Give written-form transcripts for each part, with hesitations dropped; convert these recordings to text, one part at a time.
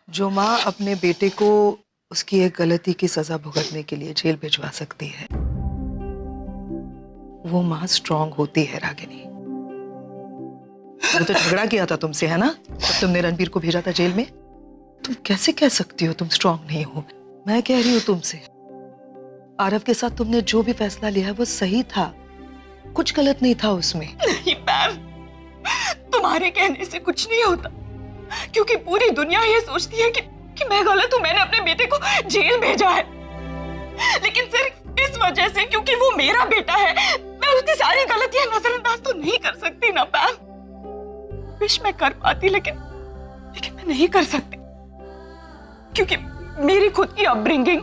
जो माँ अपने बेटे को उसकी एक गलती की सजा भुगतने के लिए जेल भिजवा सकती है, वो माँ स्ट्रांग होती है रागिनी। वो तो झगड़ा किया था तुमसे, है ना, जब तुमने रणबीर को भेजा था जेल में। तुम कैसे कह सकती हो तुम स्ट्रांग नहीं हो? मैं कह रही हूँ तुमसे, आरव के साथ तुमने जो भी फैसला लिया है वो सही था, कुछ गलत नहीं था उसमें। नहीं मैम, तुम्हारे कहने से कुछ नहीं होता, क्योंकि पूरी दुनिया ये सोचती है कि मैं गलत हूँ, मैंने अपने बेटे को जेल भेजा है। लेकिन सिर्फ इस वजह से, क्योंकि वो मेरा बेटा है, मैं उसकी सारी गलतियां नजरअंदाज तो नहीं कर सकती ना मैम। विश मैं कर पाती, लेकिन मैं नहीं कर सकती, क्योंकि मेरी खुद की अपब्रिंगिंग,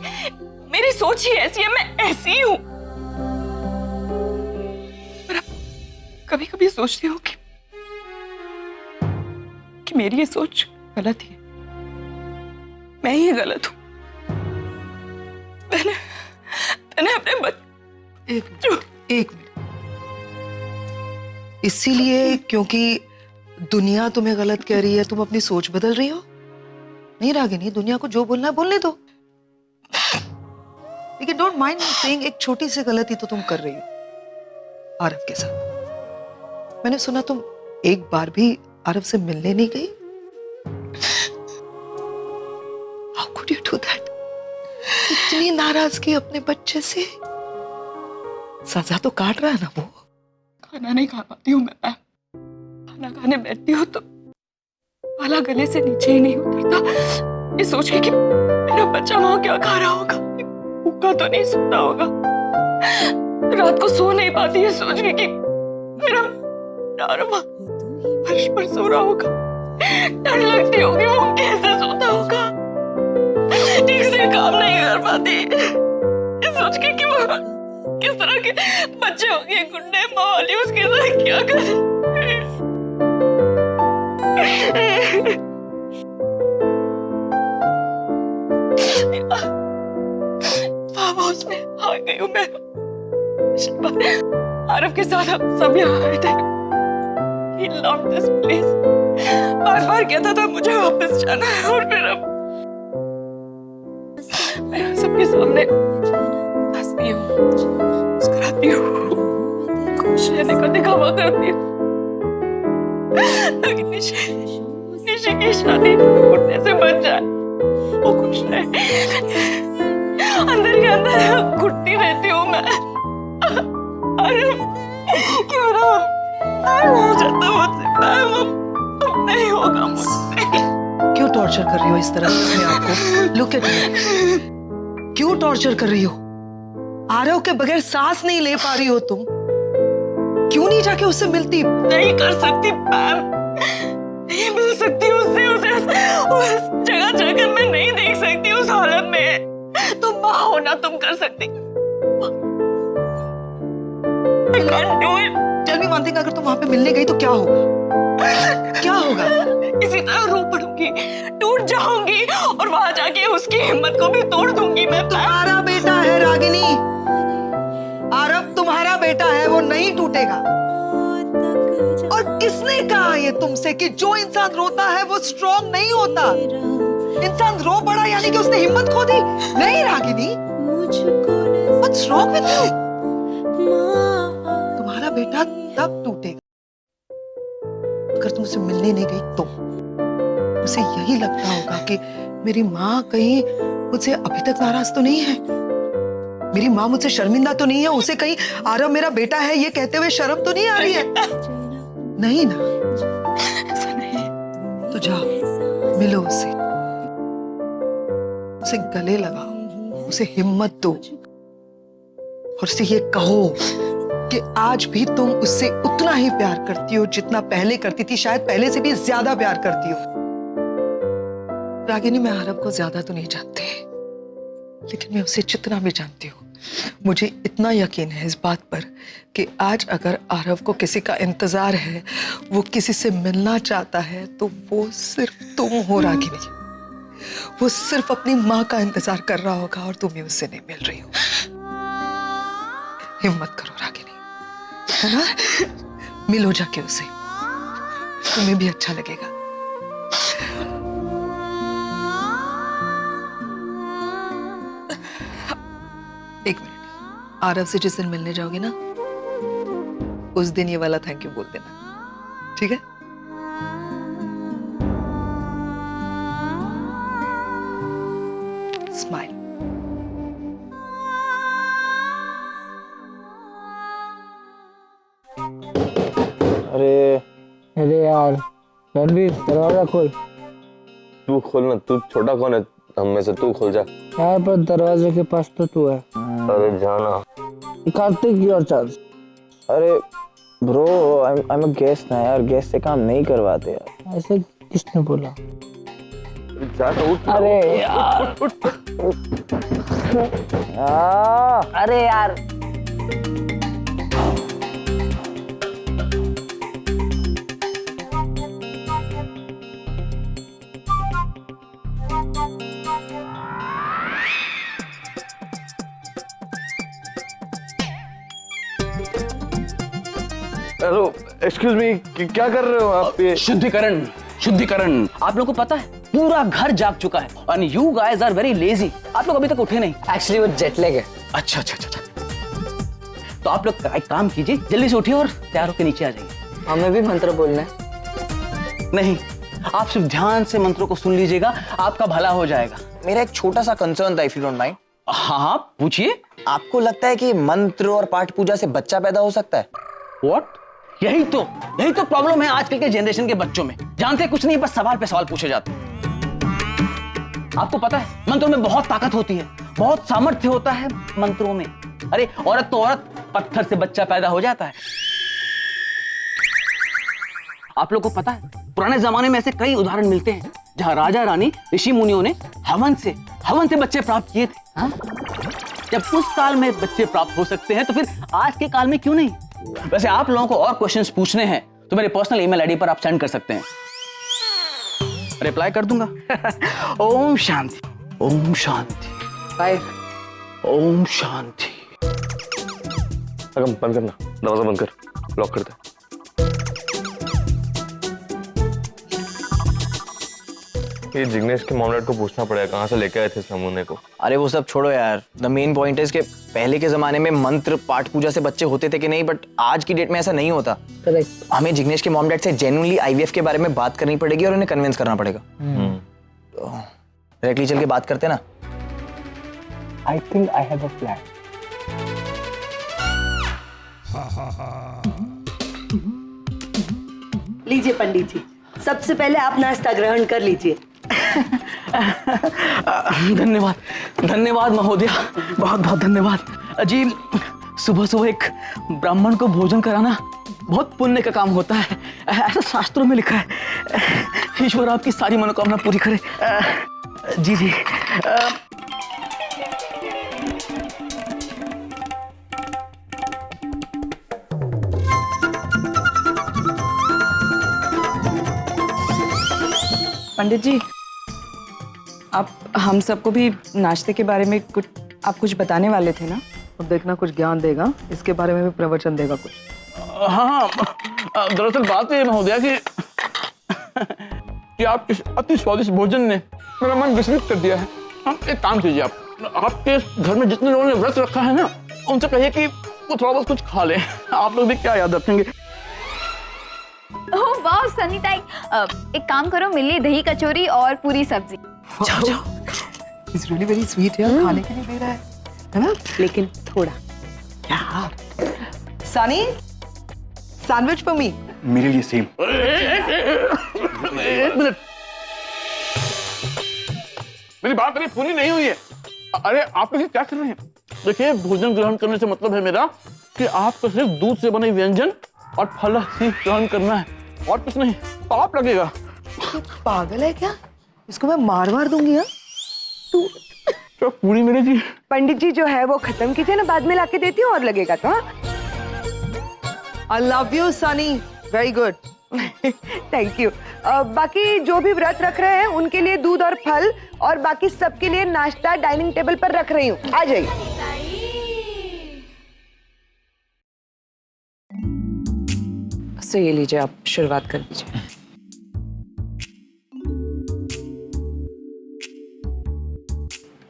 मेरी सोच ही ऐसी है, मैं ऐसी ही हूँ। पर कभी कभी सोचती हूँ कि मेरी ये सोच गलत है, मैं ही गलत हूँ। मैंने अपने एक मिनट, इसीलिए क्योंकि दुनिया तुम्हें गलत कह रही है तुम अपनी सोच बदल रही हो? नहीं रागिनी, दुनिया को जो बोलना है बोलने दो, लेकिन डोंट माइंड सेइंग एक छोटी सी गलती तो तुम कर रही हो आरव के साथ। मैंने सुना तुम एक बार भी आरव से मिलने नहीं गई। How could you do that? इतनी नाराजगी अपने बच्चे से। सजा तो काट रहा है ना वो। खाना नहीं खा पाती हूँ मैं, खाना खाने बैठती हूँ तो वाला गले से नीचे ही नहीं उतरता, ये सोच के कि मेरा बच्चा वहां क्या खा रहा होगा, भूखा तो नहीं सोता होगा। रात को सो नहीं पाती है सोच के कि मेरा नारमा फर्श पर सो रहा होगा, डर लगती होगी वो कैसे सोता होगा, ठीक से काम नहीं कर पाती, ये सोच के कि वो किस तरह के बच्चे होंगे, गुंडे माहौली उसके साथ क्या करे। फार्म हाउस में आ गई हूँ मैं। आरव के साथ हम सब यहाँ आए थे। He loved this place. बार-बार कहता था मुझे वापस जाना है, और फिर अब मैं सबके सामने हंसती हूँ, मुस्कुराती हूँ, खुश रहने का दिखावा करती हूँ। ताकि निशी की शादी उठने से बच जाए, वो खुश रहे। अंदर ही अंदर घुटती रहती हूँ मैं। अरे क्यों ना हो जाता मुझसे, अब नहीं होगा मुझसे। क्यों टॉर्चर कर रही हो इस तरह से अपने आप को? लुक एट मी, क्यों टॉर्चर कर रही हो? आरव के बगैर सांस नहीं ले पा रही हो तुम? क्यों नहीं जाके उससे मिलती? नहीं कर सकती मैम, नहीं मिल सकती उससे, उस जगह जाकर मैं नहीं देख सकती उस हालत में। तुम माँ हो ना, तुम कर सकती। I can't do it. Tell me one thing, अगर तुम वहां पे मिलने गई तो क्या होगा? क्या होगा? इसी तरह रो पड़ूंगी, टूट जाऊंगी, और वहां जाके उसकी हिम्मत को भी तोड़ दूंगी मैं। तुम्हारा बेटा है रागिनी, आरव तुम्हारा बेटा है, वो नहीं टूटेगा। और किसने कहा ये तुमसे कि जो इंसान रोता है वो स्ट्रांग नहीं होता? इंसान रो पड़ा यानी कि उसने हिम्मत खो दी? नहीं Ragini, What's wrong with you? तुम्हारा बेटा तब टूटेगा अगर तुम उसे मिलने नहीं गई तो। उसे यही लगता होगा कि मेरी माँ कहीं मुझसे अभी तक नाराज तो नहीं है, मेरी माँ मुझसे शर्मिंदा तो नहीं है, उसे कहीं आरव मेरा बेटा है ये कहते हुए शर्म तो नहीं आ रही है? नहीं ना? ऐसा नहीं। तो जाओ मिलो उससे, उसे गले लगाओ, उसे हिम्मत दो, और उसे ये कहो कि आज भी तुम उससे उतना ही प्यार करती हो जितना पहले करती थी, शायद पहले से भी ज्यादा प्यार करती हो। रागिनी, मैं आरव को ज्यादा तो नहीं जानती, लेकिन मैं उसे जितना भी जानती हूँ, मुझे इतना यकीन है इस बात पर कि आज अगर आरव को किसी का इंतजार है, वो किसी से मिलना चाहता है, तो वो सिर्फ तुम हो रागिनी। वो सिर्फ अपनी माँ का इंतजार कर रहा होगा और तुम्हें उससे नहीं मिल रही हो। हिम्मत करो रागिनी, है ना? मिलो जाके उसे, तुम्हें भी अच्छा लगेगा। एक मिनट, आरव से जिस दिन मिलने जाओगे ना, उस दिन ये वाला थैंक यू बोल देना, ठीक है? स्माइल। अरे यार रणवीर, दरवाजा खोल। तू खोल ना, तू छोटा कौन है हम में से, तू खोल जा। यार पर दरवाजे के पास तो तू है। अरे जाना। Kartik your chance. अरे bro, I am a guest ना यार, गेस्ट से काम नहीं करवाते यार। ऐसे किसने बोला? जाना, उठ। अरे यार अरे यार हेलो, एक्सक्यूज मी, क्या कर रहे हो आप? ये शुद्धिकरण, शुद्धिकरण। आप लोगों को पता है पूरा घर जाग चुका है और you guys are very lazy. आप लोग अभी तक उठे नहीं। एक्चुअली वो जेट लैग है। अच्छा अच्छा अच्छा अच्छा। तो आप लोग एक काम कीजिए, जल्दी से उठिए और तैयार होकर नीचे आ जाइए। हमें भी मंत्र बोलना है। नहीं, आप सिर्फ ध्यान से मंत्रों को सुन लीजिएगा, आपका भला हो जाएगा। मेरा एक छोटा सा कंसर्न था, इफ यू डोंट माइंड। हाँ हाँ पूछिए। आपको लगता है कि मंत्र और पाठ पूजा से बच्चा पैदा हो सकता है? व्हाट? यही तो प्रॉब्लम है आजकल के जनरेशन के बच्चों में। जानते कुछ नहीं, बस सवाल पे सवाल पूछे जाते हैं। आपको पता है मंत्रों में बहुत ताकत होती है, बहुत सामर्थ्य होता है मंत्रों में। अरे औरत तो औरत, पत्थर से बच्चा पैदा हो जाता है। आप लोग को पता है पुराने जमाने में ऐसे कई उदाहरण मिलते हैं जहां राजा रानी ऋषि मुनियों ने हवन से बच्चे प्राप्त किए थे। हाँ? जब उस काल में बच्चे प्राप्त हो सकते हैं तो फिर आज के काल में क्यों नहीं? वैसे आप लोगों को और क्वेश्चंस पूछने हैं तो मेरे पर्सनल ईमेल आईडी पर आप सेंड कर सकते हैं, रिप्लाई कर दूंगा। ओम शांति, ओम शांति, बाय। ओम शांति। अगम बंद करना, दरवाजा बंद कर, लॉक कर दे। ये जिग्नेश के मॉम डैड को पूछना पड़ेगा कहाँ से लेके आए थे इस नमूने को। अरे वो सब छोड़ो यार, द मेन पॉइंट इज कि पहले के जमाने में मंत्र पाठ पूजा से बच्चे होते थे कि नहीं, बट आज की डेट में ऐसा नहीं होता। करेक्ट। हमें जिग्नेश के मॉम डैड से जेन्युइनली आईवीएफ के बारे में बात करनी पड़ेगी और उन्हें कन्विंस करना पड़ेगा। तो डायरेक्टली चल के बात करते ना। I think I have a plan. लीजिए पंडित जी, सबसे पहले आप नाश्ता ग्रहण कर लीजिए। धन्यवाद धन्यवाद महोदय, बहुत बहुत धन्यवाद जी। सुबह सुबह एक ब्राह्मण को भोजन कराना बहुत पुण्य का काम होता है, ऐसा शास्त्रों में लिखा है। ईश्वर आपकी सारी मनोकामना पूरी करे। जी जी। पंडित जी, आप हम सबको भी नाश्ते के बारे में कुछ बताने वाले थे ना? अब देखना कुछ ज्ञान देगा, इसके बारे में भी प्रवचन देगा कुछ। हाँ, दरअसल बात ये महोदय कि आप इस अति स्वादिष्ट भोजन ने मेरा मन विचलित कर दिया है। आप एक काम कीजिए, आपके घर में जितने लोगों ने व्रत रखा है ना, उनसे कहिए कि वो थोड़ा बहुत कुछ खा लें। आप लोग भी क्या याद रखेंगे। ओह वाह सनीताई, एक काम करो, मिली दही कचौरी और पूरी सब्जी। जाओ जाओ। It's really very sweet यार, खाने के लिए दे रहा है ना? लेकिन थोड़ा। यार, सनी, सैंडविच फॉर मी। मेरे लिए सेम। एक मिनट, मेरी बात अभी पूरी नहीं हुई है। अरे आप लोग क्या कर रहे हैं? देखिए, भोजन ग्रहण करने से मतलब है मेरा कि आपको सिर्फ दूध से बने व्यंजन और फल ही ग्रहण करना है और कुछ नहीं। पाप लगेगा। पागल है क्या? इसको मैं मार दूंगी। हाँ, तू क्या पूरी मेरे जी? पंडित जी जो है वो खत्म कीजिए ना, बाद में लाके देती हूँ और लगेगा तो। I love you, Sunny. Very good. Thank you. बाकी जो भी व्रत रख रहे हैं उनके लिए दूध और फल, और बाकी सबके लिए नाश्ता डाइनिंग टेबल पर रख रही हूँ, आ जाइए। तो ये लीजिए, आप शुरुआत कर दीजिए।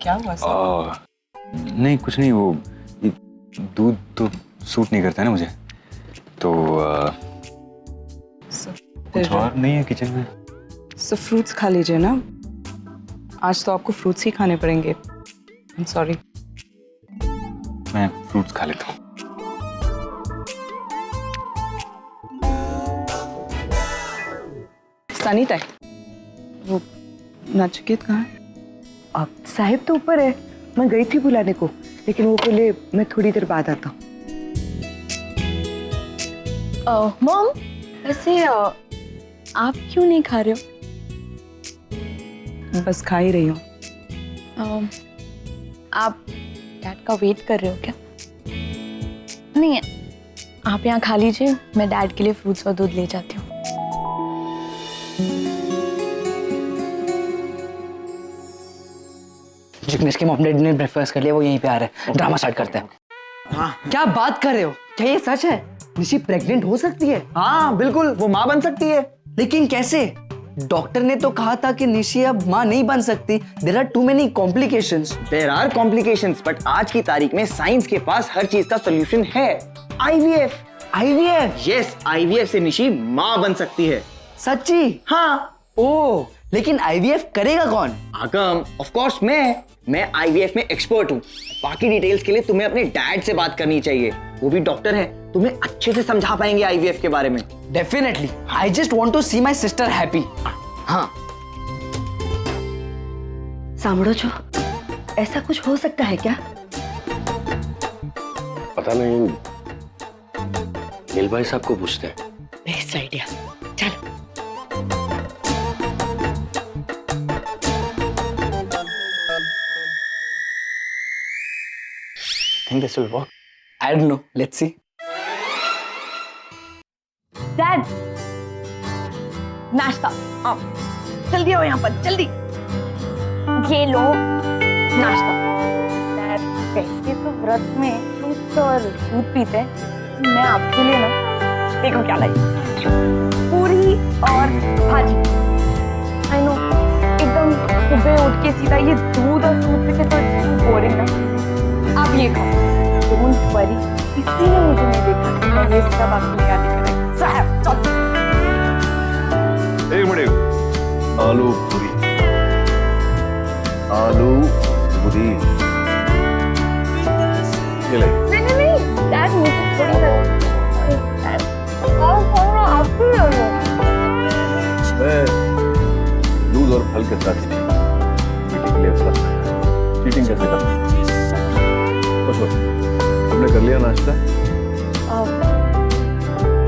क्या हुआ सर? नहीं कुछ नहीं, वो ये दूध तो सूट नहीं करता है ना मुझे, तो कुछ और नहीं है किचन में। सो फ्रूट्स खा लीजिए ना, आज तो आपको फ्रूट्स ही खाने पड़ेंगे। I am sorry. मैं फ्रूट्स खा लेता हूँ। सनी टाइम, वो नचिकेत कहाँ है? अब साहिब तो ऊपर है, मैं गई थी बुलाने को, लेकिन वो बोले मैं थोड़ी देर बाद आता हूँ। मॉम, वैसे आप क्यों नहीं खा रहे हो? बस खा ही रही हूँ। आप डैड का वेट कर रहे हो क्या? नहीं, आप यहाँ खा लीजिए, मैं डैड के लिए फ्रूट्स और दूध ले जाती हूँ। जिग्नेश के मॉम डैडी ने ब्रेकफास्ट कर लिया, वो यहीं पे आ रहे हैं, ड्रामा स्टार्ट करते हैं। हाँ, क्या बात कर रहे हो? क्या ये सच है? निशी प्रेग्नेंट हो सकती है? हाँ बिल्कुल, वो माँ बन सकती है। लेकिन कैसे? डॉक्टर ने तो कहा था कि निशी अब माँ नहीं बन सकती। There are too many complications. There are complications, but आज की तारीख में साइंस के पास हर चीज का सोल्यूशन है। आईवीएफ। आईवीएफ? यस, आईवीएफ से निशी माँ बन सकती है। सच्ची? हाँ। ओ, लेकिन आईवीएफ करेगा कौन? आगम, ऑफ कोर्स मैं आईवीएफ में एक्सपर्ट हूँ। बाकी डिटेल्स के लिए तुम्हें अपने डैड से बात करनी चाहिए, वो भी डॉक्टर है, तुम्हें अच्छे से समझा पाएंगे आईवीएफ के बारे में। Definitely, I just want to see my sister happy. हाँ। सामड़ो छो, ऐसा कुछ हो सकता है क्या? पता नहीं, नील भाई साहब को पूछते हैं। बेस्ट आइडिया, चलो। I think this will work. I don't know. Let's see. Dad, नाश्ता। आओ, जल्दी आओ यहाँ पर, जल्दी। ये लो नाश्ता। डैड, वैसे तो व्रत में फ्रूट्स और दूध पीते हैं, मैं आपके लिए ना देखो क्या लाई, पूरी और भाजी। आई नो, एकदम सुबह उठ के सीधा ये दूध और फ्रूट पीते तो बोरिंग ना। आप ये खाओ। डोंट वरी, किसी ने मुझे नहीं देखा, मैं ये सब आपको याद कराई। साहब, चल। एक मिनट, आलू पूरी, आलू पूरी ये ले। नहीं, डैड मुझे थोड़ी ना। आप भी ले लो। मैं दूध और फल के साथ मीटिंग के लिए चीटिंग कैसे करता हूँ? आपने कर लिया नाश्ता?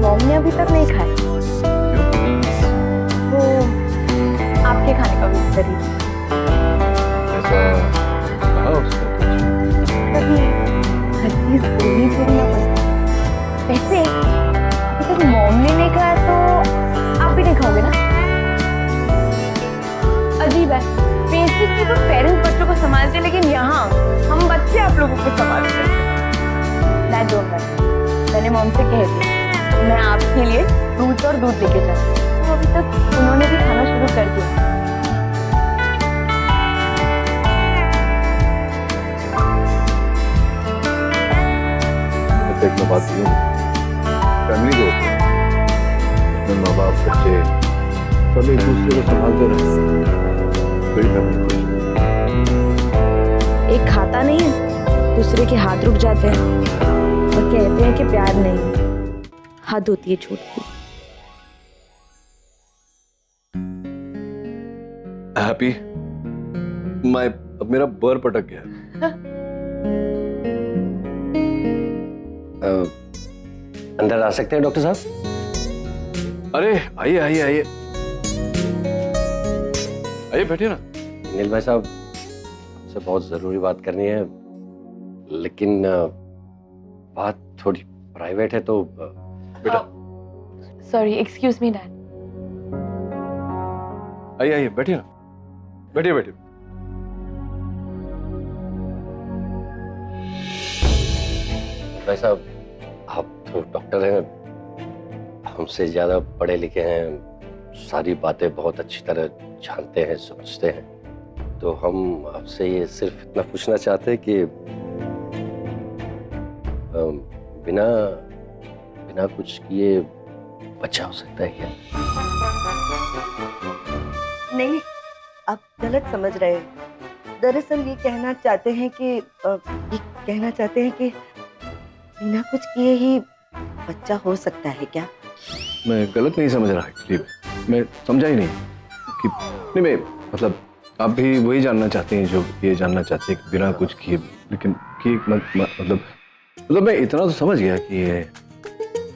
मॉम ने अभी तक नहीं खाया, तो आपके खाने का वेट करिए। ऐसा कहा उसने? कभी हर चीज पूरी थोड़ी ना पड़ती। वैसे अभी तक मॉम ने नहीं खाया तो आप भी नहीं खाओगे ना? अजीब है, बेसिकली तो पेरेंट्स बच्चों को संभालते हैं, लेकिन यहाँ हम बच्चे आप लोगों को संभालते हैं। दैट डोंट मैटर, मैंने मॉम से कह दिया मैं आपके लिए फ्रूट्स और दूध लेके जाऊँ, तो अभी तक उन्होंने भी खाना शुरू कर दिया। एक मैं बात करूँ, फैमिली जो होती है, अपने माँ बाप बच्चे सब एक दूसरे को संभालते रहते हैं, कोई फैमिली खुश है। एक खाता नहीं है, दूसरे के हाथ रुक जाते हैं और कहते हैं कि प्यार नहीं, हद होती है झूठ की। हैप्पी, अब मेरा बर पटक गया। अंदर आ सकते हैं डॉक्टर साहब? अरे आइए आइए आइए आइए, बैठिए ना। नील भाई साहब, आपसे बहुत जरूरी बात करनी है, लेकिन बात थोड़ी प्राइवेट है, तो बेटा सॉरी, एक्सक्यूज मी डैड। आइए आइए, बैठिए ना, बैठिए बैठिए। भाई साहब, आप तो डॉक्टर हैं, हमसे ज्यादा पढ़े लिखे हैं, सारी बातें बहुत अच्छी तरह जानते हैं, समझते हैं, तो तो हम आपसे ये सिर्फ इतना पूछना चाहते हैं कि बिना बिना कुछ किए बच्चा हो सकता है क्या? नहीं, आप गलत समझ रहे हैं। दरअसल ये कहना चाहते हैं कि बिना कुछ किए ही बच्चा हो सकता है क्या? मैं गलत नहीं समझ रहा एक्चुअली, मैं समझा ही नहीं कि नहीं, मैं मतलब आप भी वही जानना चाहते हैं जो ये जानना चाहते हैं कि बिना कुछ किए, लेकिन कि मतलब मैं इतना तो समझ गया कि ये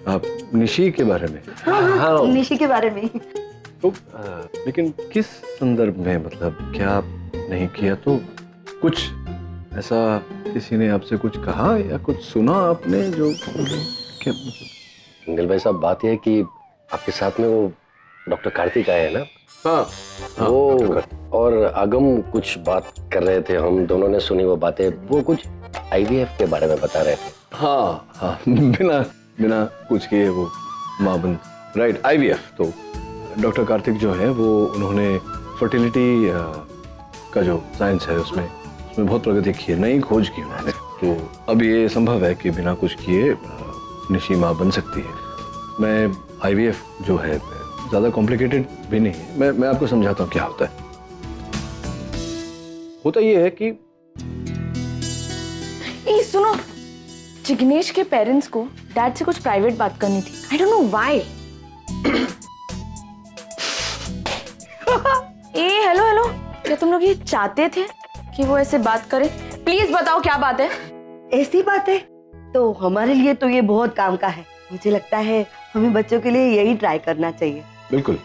आप निशी के बारे में। हाँ, निशी के बारे में। तो लेकिन किस संदर्भ में, मतलब क्या नहीं किया? तो कुछ ऐसा किसी ने आपसे कुछ कहा या कुछ सुना आपने जो क्या? मंगल भाई साहब, बात यह है कि आपके साथ में वो डॉक्टर कार्तिक आए हैं ना? हाँ, वो और आगम कुछ बात कर रहे थे, हम दोनों ने सुनी वो बातें। वो कुछ आईवीएफ के बारे में बता रहे थे। हाँ, बिना कुछ किए वो माँ बन, राइट, आईवीएफ। तो डॉक्टर कार्तिक जो है वो उन्होंने फर्टिलिटी का जो साइंस है उसमें बहुत प्रगति की है, नई खोज की उन्होंने। तो अब ये संभव है कि बिना कुछ किए निशी माँ बन सकती है। मैं आईवीएफ जो है ज़्यादा कॉम्प्लिकेटेड भी नहीं है, मैं आपको समझाता हूँ क्या होता है। होता ये है कि सुनो, जिग्नेश के पेरेंट्स को डैड से कुछ प्राइवेट बात करनी थी। I don't know why. Hello, क्या तुम लोग ये चाहते थे कि वो ऐसे बात करे? प्लीज बताओ क्या बात है। ऐसी बात है तो हमारे लिए तो ये बहुत काम का है। मुझे लगता है हमें बच्चों के लिए यही ट्राई करना चाहिए। बिल्कुल।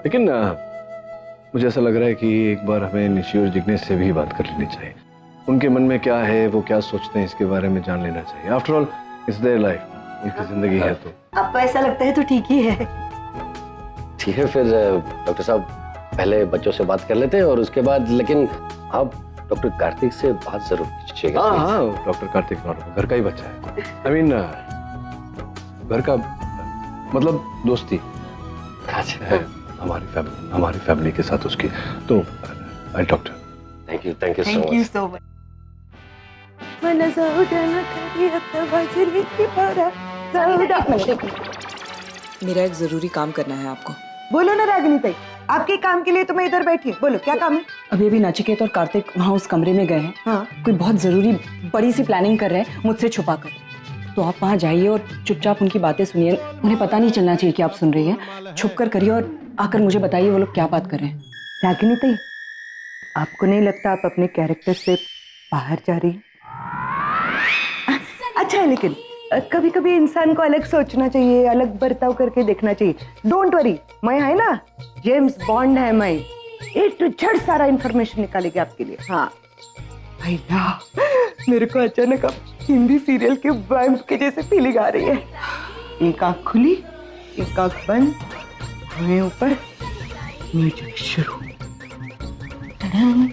लेकिन मुझे ऐसा लग रहा है कि एक बार हमें निशी और जिग्नेश से भी बात कर लेनी चाहिए। उनके मन में क्या है, वो क्या सोचते हैं, इसके बारे में जान लेना चाहिए। After all it's their life, इनकी जिंदगी है। तो आपको ऐसा लगता है तो ठीक ही है। ठीक है, फिर डॉक्टर साहब पहले बच्चों से बात कर लेते हैं और उसके बाद, लेकिन आप डॉक्टर कार्तिक से बात जरूर कीजिएगा। हाँ, डॉक्टर कार्तिक घर का ही बच्चा है। आई मीन घर का मतलब दोस्ती है हमारी फैमिली के साथ उसकी। तो आई doctor, thank you so much. मेरा एक जरूरी काम करना है आपको। बोलो ना रागिनी ताई, आपके काम के लिए तो मैं इधर बैठी हूँ। बोलो क्या काम है? अभी अभी नचिकेत और कार्तिक वहाँ उस कमरे में गए हैं। हाँ। कोई बहुत जरूरी बड़ी सी प्लानिंग कर रहे हैं मुझसे छुपा कर। तो आप वहाँ जाइए और चुपचाप उनकी बातें सुनिए। उन्हें पता नहीं चलना चाहिए कि आप सुन रही हैं। छुप कर करिए और आकर मुझे बताइए वो लोग क्या बात कर रहे हैं। रागिनी ताई, आपको नहीं लगता आप अपने कैरेक्टर से बाहर जा रही? अच्छा है, लेकिन कभी कभी इंसान को अलग सोचना चाहिए, अलग बर्ताव करके देखना चाहिए। डोंट वरी, मैं है ना, जेम्स बॉन्ड है मैं। एक तो झट सारा इंफॉर्मेशन निकालेगी आपके लिए। हाँ भैया, मेरे को अचानक अब हिंदी सीरियल के वैम्प के जैसे फीलिंग आ रही है। एक आंख खुली, एक आंख बंद, हुए ऊपर, म्यूजिक शुरू। टडन,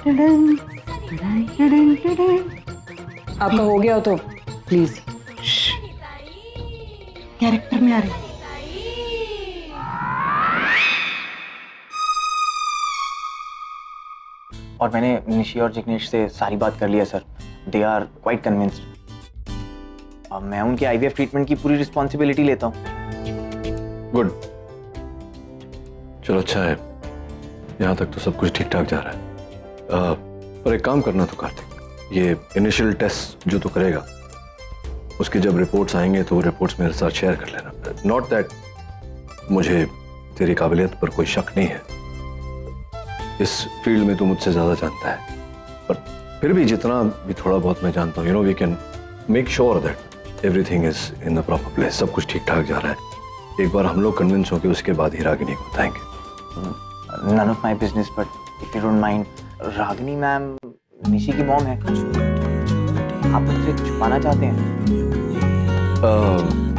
टडन, टडन, टडन, टडन। आपका हो गया हो तो प्लीज कैरेक्टर में आ रही। और मैंने निशी और जिग्नेश से सारी बात कर लिया sir. They are quite convinced. अब मैं उनके आईवीएफ ट्रीटमेंट की पूरी रिस्पॉन्सिबिलिटी लेता हूँ। गुड, चलो अच्छा है, यहाँ तक तो सब कुछ ठीक ठाक जा रहा है। पर एक काम करना तो कार्तिक, ये इनिशियल टेस्ट जो तो करेगा, उसके जब रिपोर्ट्स आएंगे तो वो रिपोर्ट्स मेरे साथ शेयर कर लेना। नॉट दैट मुझे तेरी काबिलियत पर कोई शक नहीं है, इस फील्ड में तू मुझसे ज्यादा जानता है, पर फिर भी जितना भी थोड़ा बहुत मैं जानता हूँ, we can make sure that everything is in the proper place. सब कुछ ठीक ठाक जा रहा है। एक बार हम लोग कन्विंस होंगे, उसके बाद ही रागिनी को बताएंगे। None of my business, but if you don't mind, Ragini ma'am Nishi की मॉम है। आप उनसे छुपाना चाहते हैं?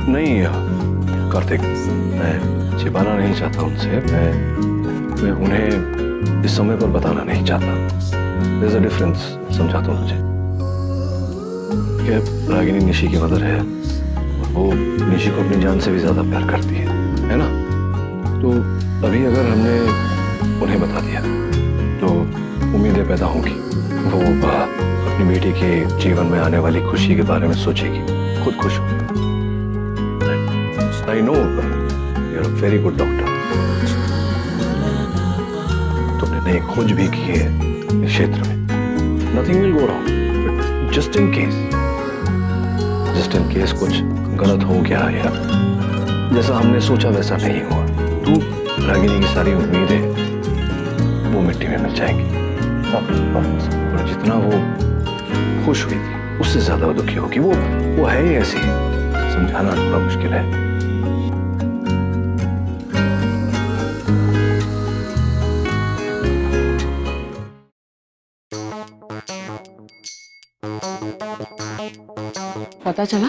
नहीं कार्तिक, मैं छिपाना नहीं चाहता उनसे। मैं उन्हें इस समय पर बताना नहीं चाहता। There's a difference, समझाता हूँ मुझे कि रागिनी निशी की मदर है और वो निशी को अपनी जान से भी ज्यादा प्यार करती है ना? तो अभी अगर हमने उन्हें बता दिया में पैदा होंगी वो अपनी बेटी के जीवन में आने वाली खुशी के बारे में सोचेगी, खुद खुश हो। I know you are a very good doctor, तुमने नई खोज भी की है इस क्षेत्र में। Nothing will go wrong, just in case कुछ गलत हो गया या जैसा हमने सोचा वैसा नहीं हुआ तो रागिनी की सारी उम्मीदें वो मिट्टी में मिल जाएंगी और जितना वो खुश हुई थी उससे ज्यादा वो दुखी होगी। वो है ही ऐसी, समझाना थोड़ा मुश्किल है। पता चला?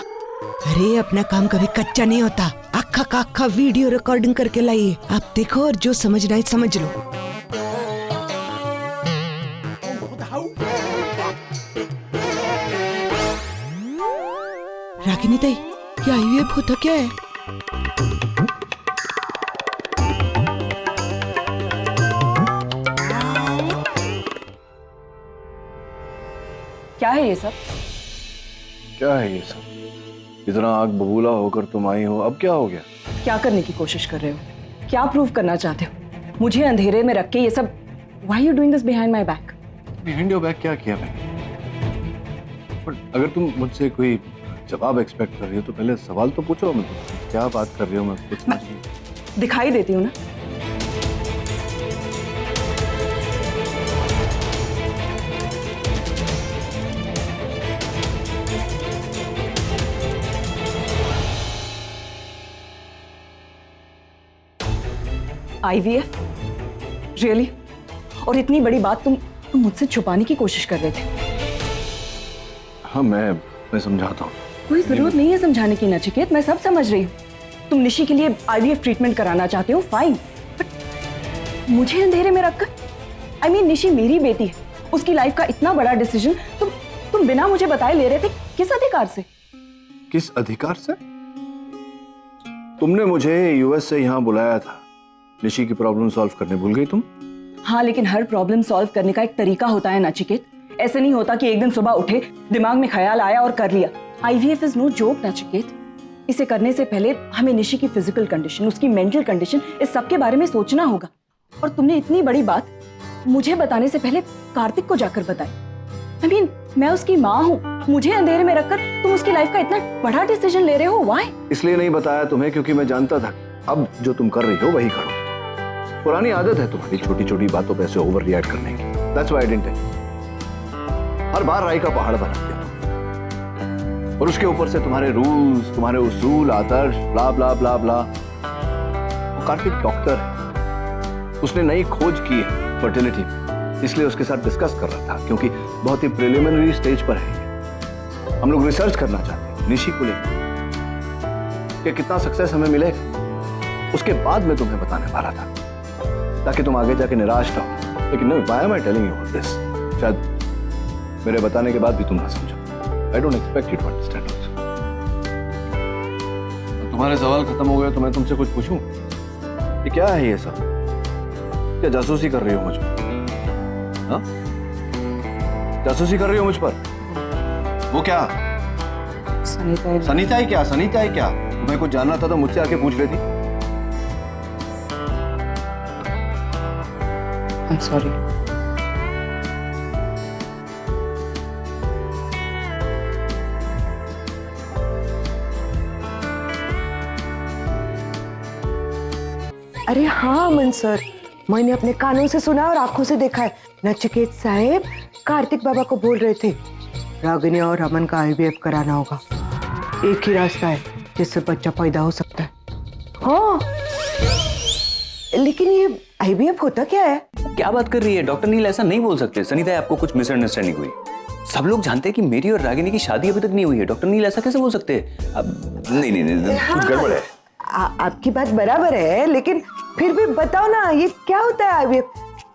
अरे अपना काम कभी कच्चा नहीं होता, अक्खा का अक्खा वीडियो रिकॉर्डिंग करके लाइए। आप देखो और जो समझना है समझ लो। रागिनी ताई, क्या आईवीएफ होता क्या है? क्या है ये सब? क्या है ये सब? इतना आग बबूला होकर तुम आई हो, अब क्या हो गया? क्या करने की कोशिश कर रहे हो? क्या प्रूव करना चाहते हो? मुझे अंधेरे में रख के ये सब Why are you doing this behind my back? Behind your back क्या किया मैंने? पर अगर तुम मुझसे कोई जवाब एक्सपेक्ट कर रही हो तो पहले सवाल तो पूछो। मतलब क्या बात कर रही हो? मैं कुछ समझ नहीं। दिखाई देती हूँ ना? IVF? Really? और इतनी बड़ी बात तुम मुझसे छुपाने की कोशिश कर रहे थे? हाँ मैं समझाता हूँ। कोई जरूरत नहीं है समझाने की नचिकेत, मैं सब समझ रही हूँ। तुम निशी के लिए IVF ट्रीटमेंट कराना चाहते हो, फाइन, बट मुझे अंधेरे में रखकर I mean, निशी मेरी बेटी है, उसकी लाइफ का इतना बड़ा डिसीजन तुम बिना मुझे बताए ले रहे थे। किस अधिकार से? किस अधिकार से? तुमने मुझे यूएस से यहाँ बुलाया था, निशी की प्रॉब्लम सॉल्व करने भूल गई तुम? हाँ, लेकिन हर प्रॉब्लम सॉल्व करने का एक तरीका होता है नचिकेत। ऐसे नहीं होता कि एक दिन सुबह उठे, दिमाग में ख्याल आया और कर लिया। IVF is no joke Nachiket. इसे करने से पहले हमें निशी की फिजिकल कंडीशन, उसकी मेंटल कंडीशन, इस सब के बारे में सोचना होगा। और तुमने इतनी बड़ी बात मुझे बताने से पहले कार्तिक को जाकर बताई। I mean, मैं उसकी माँ हूँ, मुझे अंधेरे में रखकर तुम उसकी लाइफ का इतना बड़ा डिसीजन ले रहे हो। व्हाई? इसलिए नहीं बताया तुम्हें क्योंकि मैं जानता था अब जो तुम कर रही हो वही करो। पुरानी आदत है तुम्हारी छोटी छोटी बातों पे ऐसे ओवर रिएक्ट करने की। That's why I didn't tell you। हर बार राय का पहाड़ बना दिया और उसके ऊपर से तुम्हारे रूल्स, तुम्हारे उसूल, आदर्श, ब्ला ब्ला ब्ला ब्ला। वो कार्तिक डॉक्टर है, उसने नई खोज की है फर्टिलिटी, इसलिए उसके साथ डिस्कस कर रहा था क्योंकि बहुत ही प्रिलिमिनरी स्टेज पर है। हम लोग रिसर्च करना चाहते हैं निशी को लेकर कि कितना सक्सेस हमें मिलेगा, उसके बाद मैं तुम्हें बताने वाला था ताकि तुम आगे जाके निराश ना हो। लेकिन नहीं, why am I telling you all this? शायद मेरे बताने के बाद भी तुम ना समझो। I don't expect you to understand also। तुम्हारे सवाल खत्म हो गए तो मैं तुमसे कुछ पूछूं? ये क्या है ये सब? क्या जासूसी कर रही हो मुझ पर? हाँ? जासूसी कर रही हो मुझ पर? वो क्या? सनीता ही क्या? सनीता ही क्या? तुम्हें कुछ जानना था तो मुझसे आके पूछ लेती। I'm sorry। अरे हाँ अमन सर, मैंने अपने कानों से सुना और आंखों से देखा है। नचिकेत साहब कार्तिक बाबा को बोल रहे थे रागिनी और अमन का IVF कराना होगा। एक ही रास्ता है जिससे बच्चा पैदा हो सकता है। हाँ, लेकिन ये IVF होता क्या है? क्या बात कर रही है? डॉक्टर नील ऐसा नहीं बोल सकते। सनीता, आपको कुछ मिसअंडरस्टैंडिंग हुई। सब लोग जानते हैं कि मेरी और रागिनी की शादी अभी तक नहीं हुई है। डॉक्टर नील ऐसा कैसे बोल सकते हैं? अब नहीं, हाँ, कुछ गड़बड़ है। आपकी बात बराबर है, लेकिन फिर भी बताओ ना, ये क्या होता है IVF?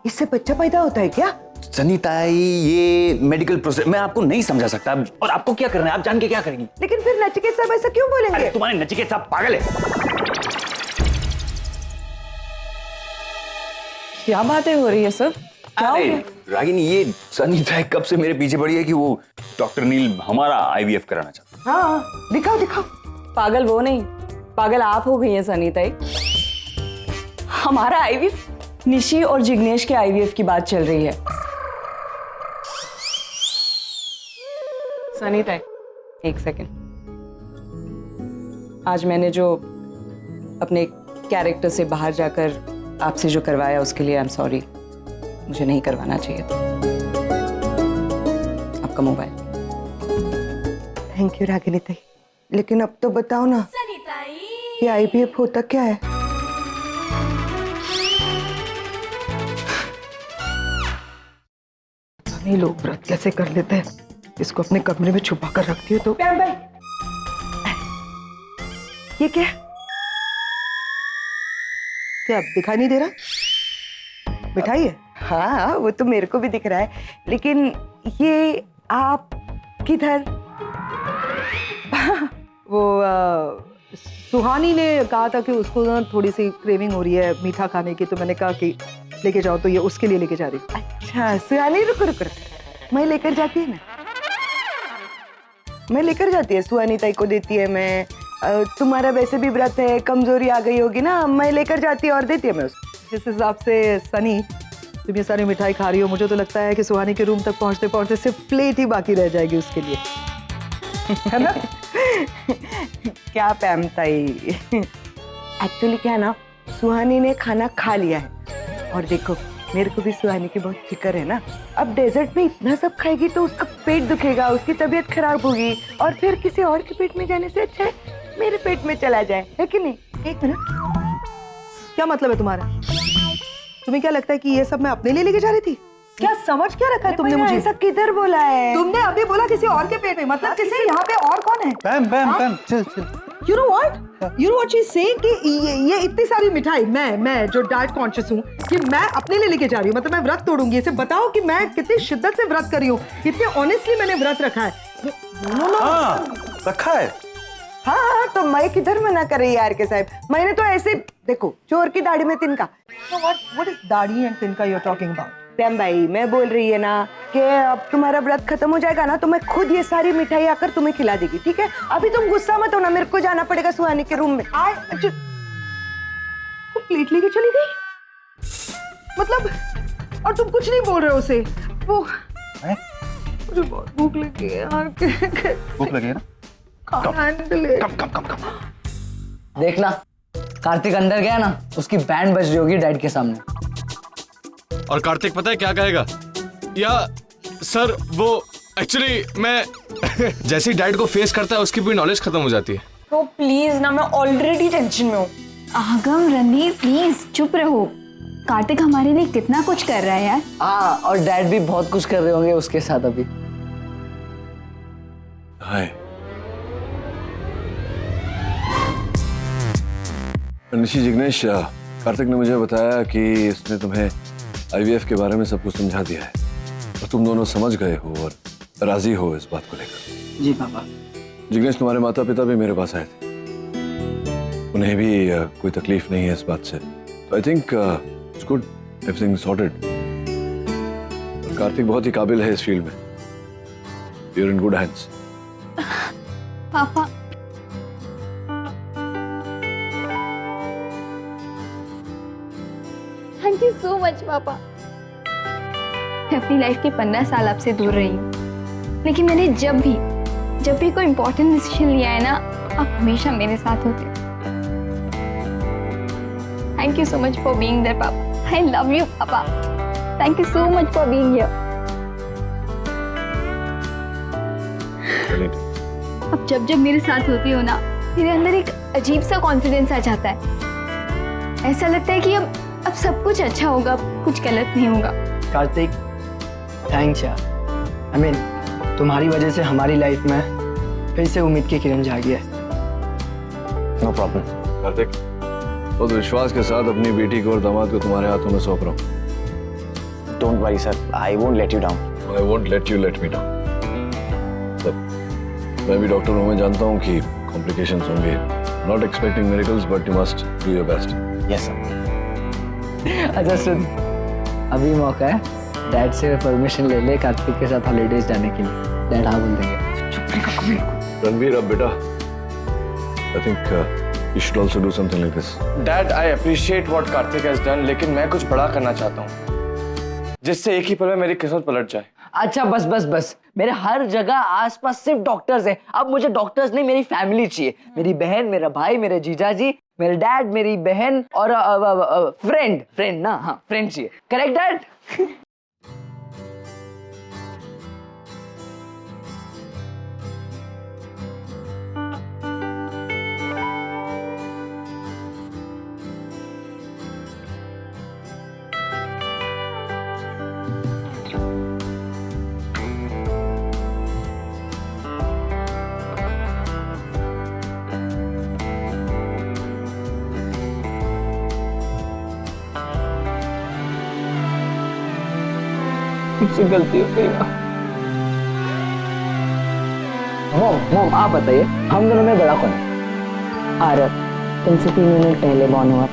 इससे बच्चा पैदा होता है क्या? सनीता, ये मेडिकल प्रोसेस मैं आपको नहीं समझा सकता। और आपको क्या करना है? आप जान के क्या करेंगी? लेकिन फिर नचिकेत साहब ऐसा क्यों बोलेंगे? अरे तुम्हारे नचिकेत साहब पागल है। क्या बातें हो रही है सब? अरे रागिनी, ये सनीता कब से मेरे पीछे पड़ी है कि वो डॉक्टर नील हमारा आईवीएफ कराना चाहता है। हाँ दिखाओ दिखाओ। पागल वो नहीं, पागल आप हो गई हैं सनीता। हमारा आईवीएफ, निशी और जिग्नेश के आईवीएफ की बात चल रही है। सनीता एक सेकंड, आज मैंने जो अपने कैरेक्टर से बाहर जाकर आपसे जो करवाया उसके लिए आई एम सॉरी, मुझे नहीं करवाना चाहिए था। आपका मोबाइल। थैंक यू रागिनी ताई, लेकिन अब तो बताओ ना ये आईवीएफ होता क्या है? नहीं लोग व्रत कैसे कर लेते हैं, इसको अपने कमरे में छुपा कर रखती है तो। ये क्या? क्या दिखाई नहीं दे रहा? मिठाई है? हाँ वो तो मेरे को भी दिख रहा है, लेकिन ये आप किधर? वो सुहानी ने कहा था कि उसको ना थोड़ी सी क्रेविंग हो रही है मीठा खाने की, तो मैंने कहा कि लेके जाओ, तो ये उसके लिए लेके जा रही हूँ। अच्छा सुहानी, रुको रुको, मैं लेकर जाती है ना, मैं लेकर जाती है, सुहानी ताई को देती है मैं। तुम्हारा वैसे भी व्रत है, कमजोरी आ गई होगी ना, मैं लेकर जाती है और देती है मैं उसको। जिस हिसाब से सनी तुम ये सारी मिठाई खा रही हो, मुझे तो लगता है कि सुहानी के रूम तक पहुंचते पहुंचते सिर्फ प्लेट ही बाकी रह जाएगी उसके लिए, है ना? क्या पैम ताई, एक्चुअली क्या ना, सुहानी ने खाना खा लिया है और देखो मेरे को भी सुहानी की बहुत फिक्र है ना। अब डेजर्ट में इतना सब खाएगी तो उसका पेट दुखेगा, उसकी तबीयत खराब होगी, और फिर किसी और के पेट में जाने से अच्छा है मेरे पेट में चला जाए, है कि नहीं? एक मिनट, क्या मतलब है तुम्हारा? तुम्हें क्या लगता है कि ये सब मैं अपने लिए लेके जा रही थी? क्या समझ क्या रखा है तुमने मुझे? ऐसा किधर बोला है? तुमने अभी बोला किसी और के पेट में, मतलब किसी यहाँ पे और कौन है? पैम पैम पैम, चल चल। You know what she's saying कि ये इतनी सारी मिठाई मैं जो डाइट कॉन्शियस हूँ, कि मैं अपने लिए लेके जा रही हूँ, मतलब मैं व्रत तोड़ूंगी। इसे बताओ कि मैं कितनी शिद्दत से व्रत कर रही हूँ, इतने ऑनेस्टली मैंने व्रत रखा है। हाँ रखा है। हाँ तो मैं किधर मना कर रही यार के साहब, मैंने तो ऐसे देखो, चोर की दाढ़ी में तिनका। What is दाढ़ी एंड तिनका you're talking about? पैम भाई मैं बोल रही है ना कि अब तुम्हारा व्रत खत्म हो जाएगा ना तो मैं खुद ये सारी मिठाई आकर तुम्हें खिला देगी, ठीक है? अभी तुम गुस्सा मत होना, मेरे को जाना पड़ेगा सुहानी के रूम में। वो प्लेट लेके चली गई, मतलब, और तुम कुछ नहीं बोल रहे हो उसे? वो मुझे बहुत भूख लगी है यार। भूख लगी है ना? कम। देखना कार्तिक अंदर गया ना, उसकी बैंड बज रही होगी डैड के सामने। और कार्तिक पता है क्या कहेगा? या सर वो एक्चुअली मैं जैसे ही डैड को फेस करता है उसकी पूरी नॉलेज खत्म हो जाती है। तो प्लीज ना, मैं ऑलरेडी टेंशन में हूँ। आगम रणवीर प्लीज चुप रहो, कार्तिक हमारे लिए कितना कुछ कर रहा है यार। हाँ और डैड भी बहुत कुछ कर रहे होंगे उसके साथ अभी। हाय निशी, जिग्नेश, कार्तिक ने मुझे बताया कि इसने तुम्हें आईवीएफ के बारे में सब कुछ समझा दिया है और तुम दोनों समझ गए हो और राजी हो इस बात को लेकर। जी पापा। जिग्नेश, तुम्हारे माता पिता भी मेरे पास आए थे, उन्हें भी कोई तकलीफ नहीं है इस बात से, तो I think it's good, everything sorted. Kartik बहुत ही काबिल है इस फील्ड में, you are in good hands. पापा थैंक यू सो मच पापा। मैं अपनी लाइफ के 15 साल आपसे दूर रही हूँ, लेकिन मैंने जब भी कोई इंपॉर्टेंट डिसीजन लिया है ना, आप हमेशा मेरे साथ होते। Thank you so much for being there पापा। आई लव यू पापा। Thank you so much for being here. अब जब मेरे साथ होती हो ना, मेरे अंदर एक अजीब सा कॉन्फिडेंस आ जाता है। ऐसा लगता है कि अब सब कुछ अच्छा होगा, कुछ गलत नहीं होगा। कार्तिक थैंक्स यार, आई मीन तुम्हारी वजह से हमारी लाइफ में फिर से उम्मीद की किरण जागी है। नो प्रॉब्लम कार्तिक, तो विश्वास के साथ अपनी बेटी को और दामाद को तुम्हारे हाथों में सौंप रहा हूँ। Don't worry sir, I won't let you down. I won't let you let me down. मैं भी डॉक्टर हूँ, मैं जानता हूँ कि कॉम्प्लिकेशंस होंगे। Not expecting miracles but you must do your best. Yes sir. अच्छा सुन, अभी मौका है, डैड से परमिशन ले ले कार्तिक के साथ हॉलीडेज जाने के लिए। डैड हाँ बोल देंगे। रणवीर, अब बेटा, I think you should also do something like this. Dad, I appreciate what Kartik has done, लेकिन मैं कुछ बड़ा करना चाहता हूँ जिससे एक ही पल में मेरी किस्मत पलट जाए। अच्छा बस बस बस, मेरे हर जगह आसपास सिर्फ डॉक्टर्स हैं। अब मुझे डॉक्टर्स नहीं, मेरी फैमिली चाहिए। मेरी बहन, मेरा भाई, मेरे जीजा जी, मेरे डैड, मेरी बहन और फ्रेंड ना, हाँ फ्रेंड चाहिए। Correct dad? मुझसे गलती हो गई माँ। मॉम आप बताइए, हम दोनों में बड़ा कौन है? आरव तुमसे 3 मिनट पहले बॉर्न हुआ।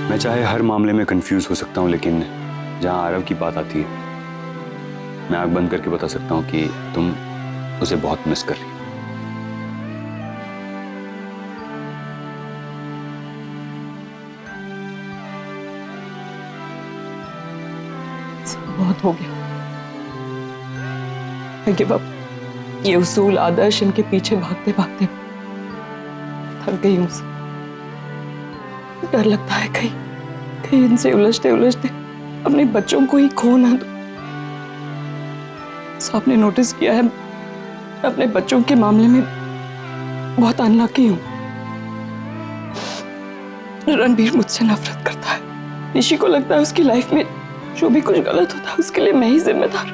मैं चाहे हर मामले में कंफ्यूज हो सकता हूँ, लेकिन जहाँ आरव की बात आती है, मैं आंख बंद करके बता सकता हूँ कि तुम उसे बहुत मिस कर रही हो। बहुत हो गया। I give up। ये उसूल, आदर्श, इनके पीछे भागते भागते थक गई हूँ। डर लगता है कहीं इनसे उलझते उलझते अपने बच्चों को ही खो ना दो। आपने नोटिस किया है, मैं अपने बच्चों के मामले में बहुत अनलकी हूँ। रणबीर मुझसे नफरत करता है। निशी को लगता है उसकी लाइफ में जो भी कुछ गलत होता है उसके लिए मैं ही जिम्मेदार।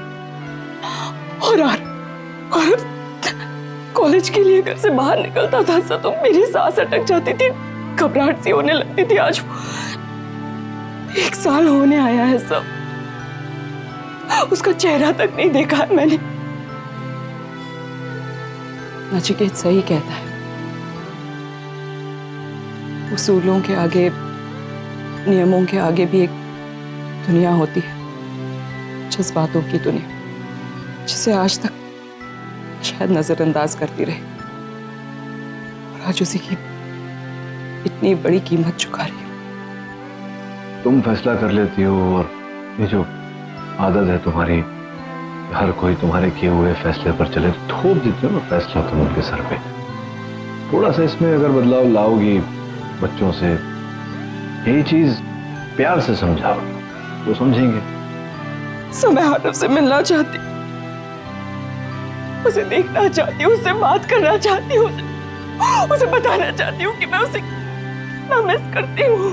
और कॉलेज के लिए घर से बाहर निकलता था तो मेरी सांस अटक जाती थी, घबराहट सी होने लगती थी। आज 1 साल होने आया है सब, उसका चेहरा तक नहीं देखा है मैंने। नचिकेत सही कहता है, उसूलों के आगे, नियमों के आगे भी एक दुनिया होती है, जज्बातों की दुनिया, जिसे आज तक शायद नजरअंदाज करती रही, और आज उसी की इतनी बड़ी कीमत चुका रही हो। तुम फैसला कर लेती हो, और ये जो आदत है तुम्हारी, हर कोई तुम्हारे किए हुए फैसले पर चले, थोप देते हो ना फैसला तुम उनके सर पे। थोड़ा सा इसमें अगर बदलाव लाओगी बच्चों से, यही चीज प्यार से समझाओ तो समझेंगे। मैं आरव से मिलना चाहती, उसे देखना चाहती हूँ, उससे बात करना चाहती हूँ, उसे बताना चाहती हूँ कि मैं उसे कितना मिस करती हूँ।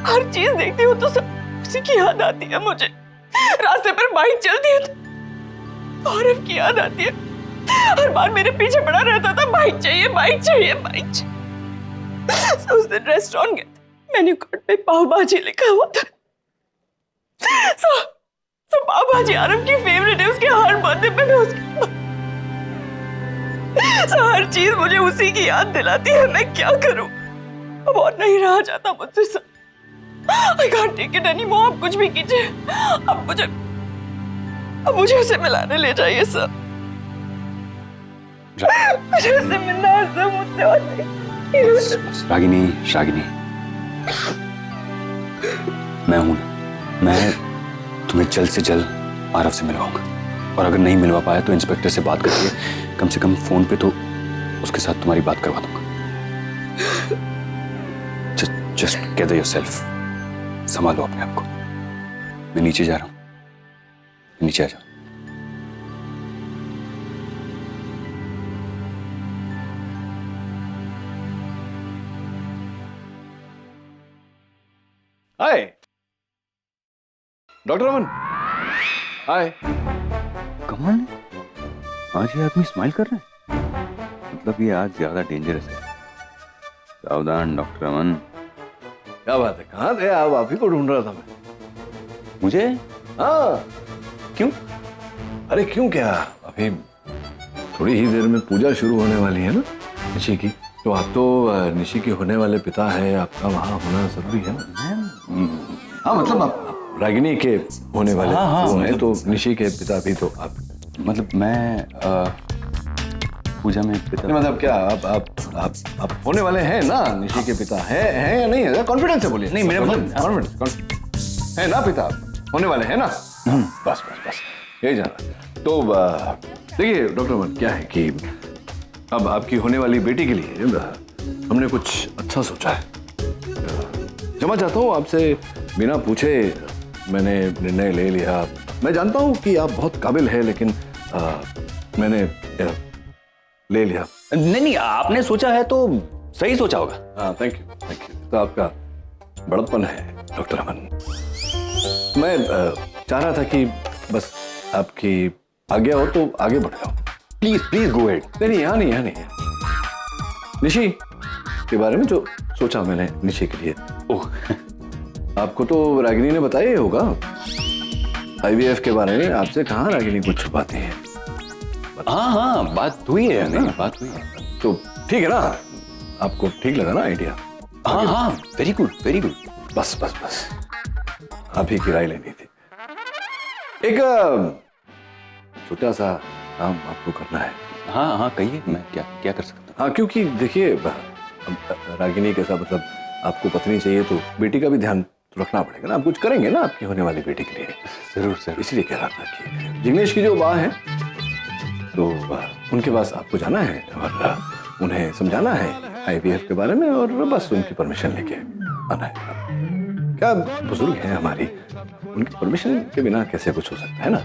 हर चीज देखती हूँ तो सब उसी की याद आती है मुझे। रास्ते पर बाइक चलती है तो आरव की याद आती है। हर बार मेरे पीछे पड़ा रहता था, बाइक चाहिए, बाइक चाहिए, बाइक चाहिए। उस दिन रेस्टोरेंट गए थे, मेन्यू कार्ड पे पाव भाजी लिखा हुआ था। तो पाव भाजी आरव की फेवरेट है, उसके हर बर्थडे पे मैं उसकी हर चीज मुझे उसी की याद दिलाती है। मैं क्या करूं, अब और नहीं रहा जाता मुझसे सब। I can't take it anymore। आप कुछ भी कीजिए, अब मुझे उसे मिलाने ले जाइए सर। मुझे उसे मिलना है सर, मुझसे और नहीं। रागिनी, मैं हूं ना, मैं तुम्हें जल्द से जल्द आरव से मिलवाऊंगा, और अगर नहीं मिलवा पाया तो इंस्पेक्टर से बात करके कम से कम फोन पे तो उसके साथ तुम्हारी बात करवा दूंगा। जस्ट गैदर योरसेल्फ, संभालो अपने आप को। मैं नीचे जा रहा हूं, नीचे आ जाओ। हाय डॉक्टर अमन। हाय। कमाल है, आज ये आदमी स्माइल कर रहा है, मतलब ये आज ज्यादा डेंजरस है। सावधान डॉक्टर अमन। क्या बात है, कहाँ थे आप ही को ढूंढ रहा था मैं। मुझे? हाँ। क्यों? अरे क्यों क्या, अभी थोड़ी ही देर में पूजा शुरू होने वाली है ना निशी की, तो आप तो निशी के होने वाले पिता है, आपका वहाँ होना जरूरी है ना। हाँ मतलब आप रागिनी के होने वाले वो हैं, तो निशी के पिता भी तो आप। मतलब मैं पूजा में पिता, मतलब क्या आप होने वाले हैं ना, निशी के पिता हैं या नहीं है? कॉन्फिडेंस से बोलिए। नहीं मेरा मतलब कॉन्फिडेंस है ना, पिता होने वाले हैं ना। बस यही जाना। तो देखिए डॉक्टर अमन, क्या है कि अब आपकी होने वाली बेटी के लिए हमने कुछ अच्छा सोचा है। क्षमा चाहता हूँ आपसे, बिना पूछे मैंने निर्णय ले लिया। मैं जानता हूँ कि आप बहुत काबिल है, लेकिन मैंने ले लिया। नहीं आपने सोचा है तो सही सोचा होगा। हाँ थैंक यू। तो आपका बड़प्पन है डॉक्टर अमन। मैं चाह रहा था कि बस आपकी आज्ञा हो तो आगे बढ़ जाओ। Please go head. नहीं यहाँ नहीं। निशी के बारे में जो सोचा मैंने निशी के लिए। ओह आपको तो रागिनी ने बताया ही होगा IVF के बारे में। आपसे कहाँ रागिनी कुछ छुपाती है। हाँ बात हुई है ना, बात हुई है। तो ठीक है ना, आपको ठीक लगा ना आइडिया? हाँ वेरी गुड। बस आप ही की राय लेनी थी। एक छोटा सा काम आपको करना है। हाँ कहिए, मैं क्या कर सकता हूँ? हाँ क्योंकि देखिए रागिनी कैसा, मतलब आपको पत्नी चाहिए तो बेटी का भी ध्यान तो रखना पड़ेगा ना। आप कुछ करेंगे ना आपकी होने वाली बेटी के लिए? जरूर। इसलिए कह रहा था कि जिग्नेश की जो माँ है तो उनके पास आपको जाना है और उन्हें समझाना है IVF के बारे में, और बस उनकी परमिशन लेके आना है। क्या बुजुर्ग हैं हमारी, उनकी परमिशन के बिना कैसे कुछ हो सकता है ना।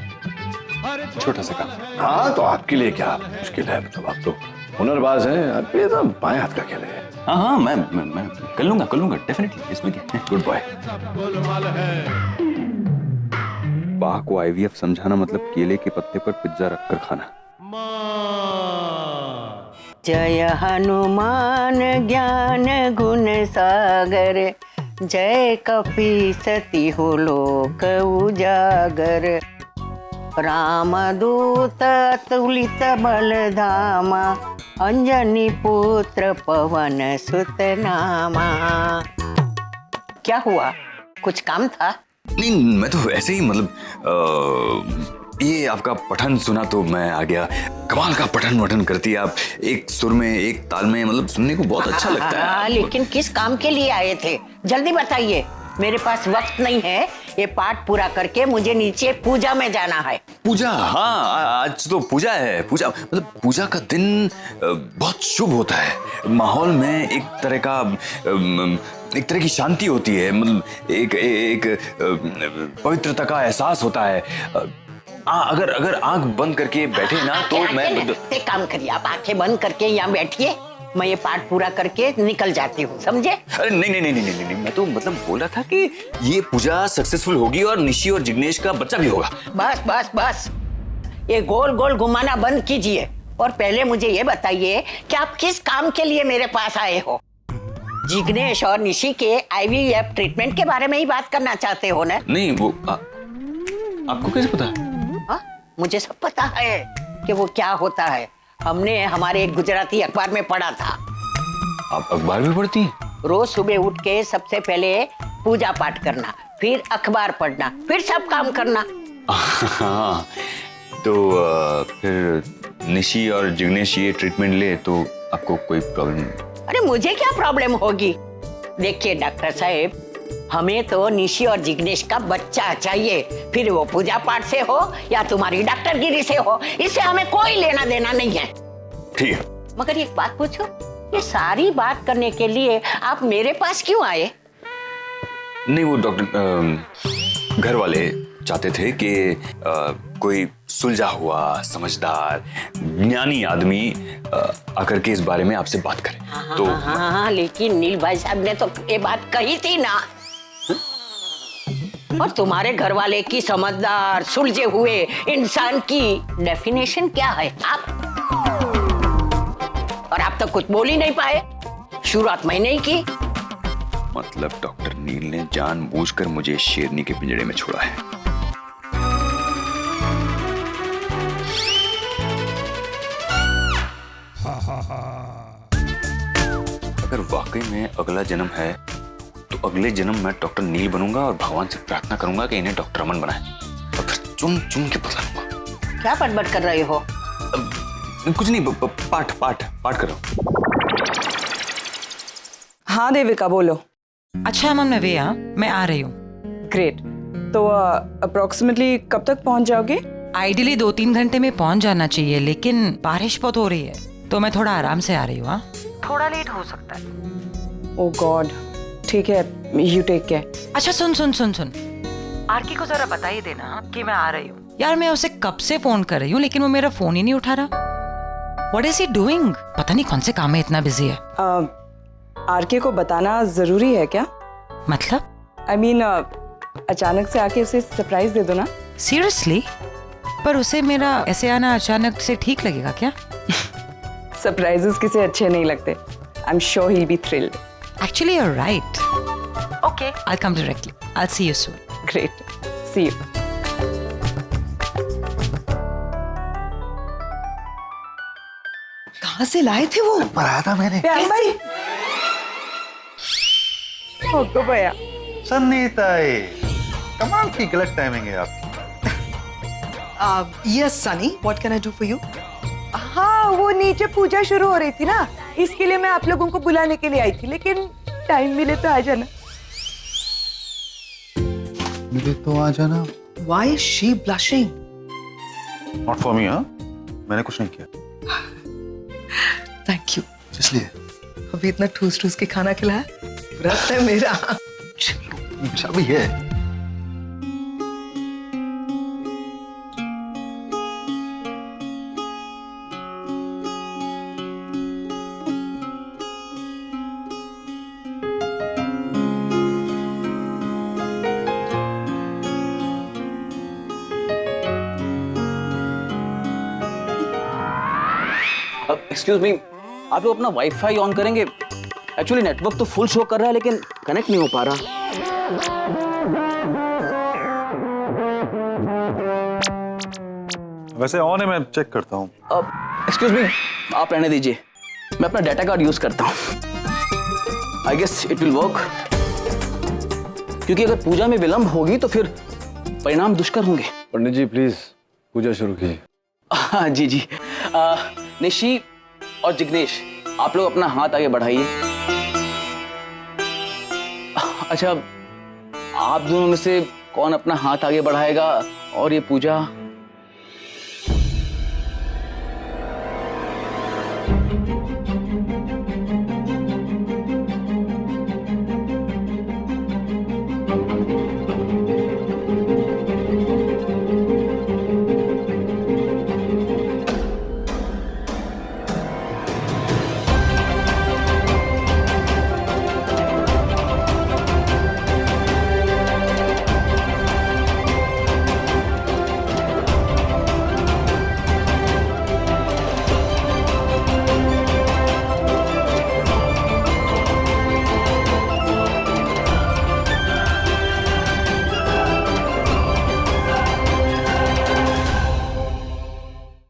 छोटा सा काम। हाँ तो आपके लिए क्या मुश्किल है, मतलब आप तो हुनरबाज हैं, आपके लिए तो बाएं हाथ का खेल है। हाँ मैं कर लूंगा डेफिनेटली, इसमें क्या। Good boy. बा को IVF समझाना मतलब केले के पत्ते पर पिज्जा रखकर खाना। जय हनुमान ज्ञान गुण सागर, जय कपीसति हो लोक उजागर, रामदूत अतुलित बल धामा, अंजनी पुत्र पवन सुत नामा। क्या हुआ, कुछ काम था? नहीं मैं तो ऐसे ही, मतलब ये आपका पठन सुना तो मैं आ गया। कमाल का पठन करती है आप, एक सुर में एक ताल में, मतलब सुनने को बहुत अच्छा लगता है। लेकिन किस काम के लिए आए थे, जल्दी बताइए, मेरे पास वक्त नहीं है। ये पाठ पूरा करके मुझे नीचे पूजा में जाना है। पूजा? हाँ आज तो पूजा है। पूजा मतलब पूजा का दिन बहुत शुभ होता है। माहौल में एक तरह की शांति होती है, मतलब एक पवित्रता का एहसास होता है। अगर आंख बंद करके बैठे ना तो मैं एक काम करिए, आप आंखें बंद करके यहाँ बैठिए, मैं ये पाठ पूरा करके निकल जाती हूँ, समझे? अरे नहीं, मैं तो मतलब बोल रहा था कि ये पूजा सक्सेसफुल होगी और निशी और जिग्नेश का बच्चा भी होगा। बस ये गोल गोल घुमाना बंद कीजिए, और पहले मुझे ये बताइए कि आप किस काम के लिए मेरे पास आए हो? जिग्नेश और निशी के IVF ट्रीटमेंट के बारे में ही बात करना चाहते हो ना? नहीं वो आपको कैसे पता? मुझे सब पता है कि वो क्या होता है। हमने हमारे एक गुजराती अखबार में पढ़ा था। आप अखबार में पढ़ती हैं? रोज सुबह उठ के सबसे पहले पूजा पाठ करना, फिर अखबार पढ़ना, फिर सब काम करना। हाँ तो फिर निशी और जिग्नेश ये ट्रीटमेंट ले तो आपको कोई प्रॉब्लम? अरे मुझे क्या प्रॉब्लम होगी? देखिए डॉक्टर साहब, हमें तो निशी और जिग्नेश का बच्चा चाहिए, फिर वो पूजा पाठ से हो या तुम्हारी डॉक्टरगिरी से हो, इससे हमें कोई लेना देना नहीं है। ठीक है। मगर एक बात पूछो, ये सारी बात करने के लिए आप मेरे पास क्यों आए? नहीं, वो डॉक्टर घर वाले चाहते थे कि कोई सुलझा हुआ समझदार ज्ञानी आदमी आकर के इस बारे में आपसे बात करे। हाँ, तो हाँ, लेकिन नील भाई साहब ने तो ये बात कही थी ना। और तुम्हारे घर वाले की समझदार सुलझे हुए इंसान की डेफिनेशन क्या है आप? और आप तो कुछ बोल ही नहीं पाए, शुरुआत मैंने ही की। मतलब डॉक्टर नील ने जानबूझकर मुझे शेरनी के पिंजरे में छोड़ा है। अगर वाकई में अगला जन्म है तो अगले जन्म में डॉक्टर नील बनूंगा और भगवान से प्रार्थना करूंगा कि इन्हें डॉक्टर अमन बनाए और फिर चुन चुन के बदला लूंगा। क्या बटबट कर रहे हो? कुछ नहीं, पाठ पाठ पाठ कर रहा हूं। हाँ देविका बोलो। अच्छा अमन, मैं वे मैं आ रही हूँ। ग्रेट। तो अप्रोक्सीमेटली कब तक पहुंच जाओगे? आइडियली 2-3 घंटे में पहुंच जाना चाहिए, लेकिन बारिश बहुत हो रही है तो मैं थोड़ा आराम से आ रही हूँ। थोड़ा लेट हो सकता है। ओह गॉड, ठीक है, यू टेक केयर। अच्छा सुन सुन सुन सुन, आरके को जरा बता ही देना कि मैं आ रही हूँ। यार मैं उसे कब से फोन कर रही हूँ लेकिन वो मेरा फोन ही नहीं उठा रहा। What is he doing? पता नहीं कौन से काम में इतना बिजी है। आरके को बताना जरूरी है क्या? मतलब? I mean, अचानक से आके उसे सरप्राइज दे दो ना। सीरियसली? पर उसे मेरा ऐसे आना अचानक से ठीक लगेगा क्या? सरप्राइजेस किसे अच्छे नहीं लगते। I am sure he will be thrilled. Actually, you're right. Okay, I'll come directly. I'll see you soon. Great. See you. कहाँ से लाए थे वो? पढ़ाया था मैंने। भाई तो भैया सन्नीताई, कमाल की गलत टाइमिंग है आपकी। Yes, Sunny. What can I do for you? हाँ, वो नीचे पूजा शुरू हो रही थी ना, इसके लिए मैं आप लोगों को बुलाने के लिए आई थी, लेकिन टाइम मिले तो आ जाना। मिले तो आ जाना। Why is she blushing? Not for me, हाँ? मैंने कुछ नहीं किया। Thank you. इसलिए अभी इतना ठूस ठूस के खाना खिलाया, व्रत है मेरा। अच्छा भी है। एक्सक्यूज मी, आप लोग अपना वाईफाई ऑन करेंगे? एक्चुअली नेटवर्क तो फुल शो कर रहा है लेकिन कनेक्ट नहीं हो पा रहा। वैसे ऑन है, मैं चेक करता हूँ। एक्सक्यूज मी, आप रहने दीजिए, मैं अपना डाटा कार्ड यूज करता हूँ। I guess it will work, क्योंकि अगर पूजा में विलंब होगी तो फिर परिणाम दुष्कर होंगे। पंडित जी प्लीज पूजा शुरू कीजिए। हाँ जी जी। निशी और जिग्नेश, आप लोग अपना हाथ आगे बढ़ाइए। अच्छा, आप दोनों में से कौन अपना हाथ आगे बढ़ाएगा और ये पूजा